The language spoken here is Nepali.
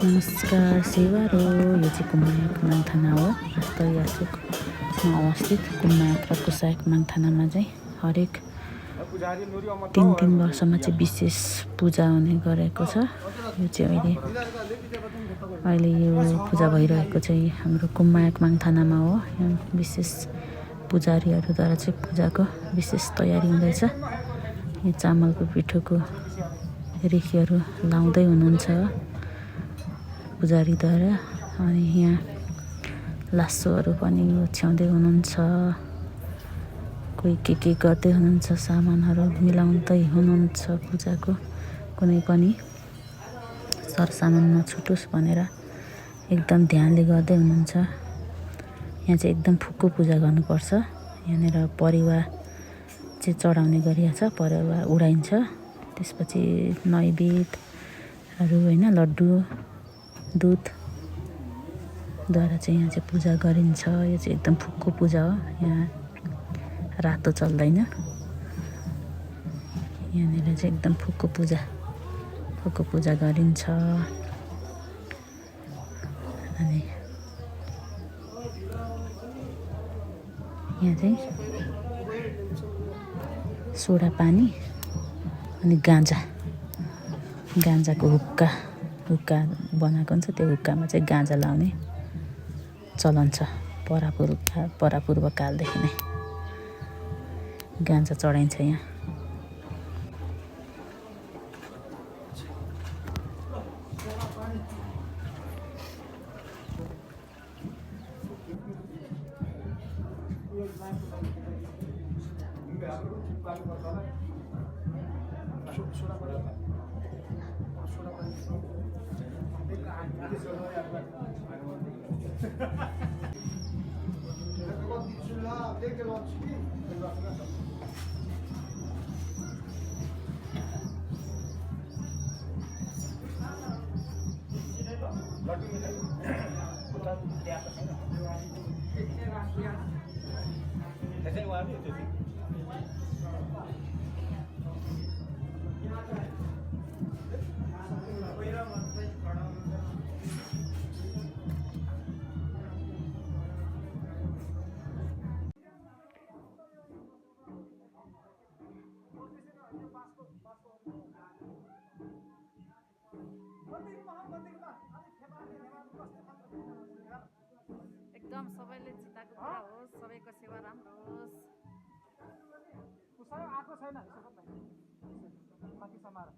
नमस्कार सेवारो, यो चाहिँ कुम्मा याकमाङ हो। याचुकमा अवस्थित कुम्मा यात्राको सहायकमाङ थानामा चाहिँ हरेक 3 वर्षमा चाहिँ विशेष पूजा हुने गरेको छ। यो चाहिँ अहिले यो पूजा भइरहेको चाहिँ हाम्रो कुम्मा याकमाङ थानामा हो। यहाँ विशेष पुजारीहरूद्वारा चाहिँ पूजाको विशेष तयारी हुँदैछ। यो चामलको पिठोको रेखीहरू लाउँदै हुनुहुन्छ पुजारीद्वारा। अनि यहाँ लासोहरू पनि ओछ्याउँदै हुनुहुन्छ। कोही के गर्दै हुनुहुन्छ, सामानहरू मिलाउँदै हुनुहुन्छ। पूजाको कुनै पनि सरसामान नछुटोस् भनेर एकदम ध्यानले गर्दै हुनुहुन्छ। यहाँ चाहिँ एकदम फुक्को पूजा गर्नुपर्छ। यहाँनिर परेवा चाहिँ चढाउने गरिएको छ, परेवा उडाइन्छ। त्यसपछि नैवेद्यहरू होइन, लड्डु दुधद्वारा चाहिँ यहाँ चाहिँ पूजा गरिन्छ। यो चाहिँ एकदम फुक्को पूजा हो। यहाँ रातो चल्दैन। यहाँनिर चाहिँ एकदम फुक्को पूजा गरिन्छ। अनि यहाँ चाहिँ सोडा पानी अनि गाँजाको हुक्का बनाएको हुन्छ। त्यो हुक्कामा चाहिँ गाँजा लाउने चलन छ। परापूर्व कालदेखि नै गाँजा चढाइन्छ यहाँ। एकदम सबैले चिताको कुरा होस्, सबैको सेवा राम्रो होस्। आएको छैन माथि समार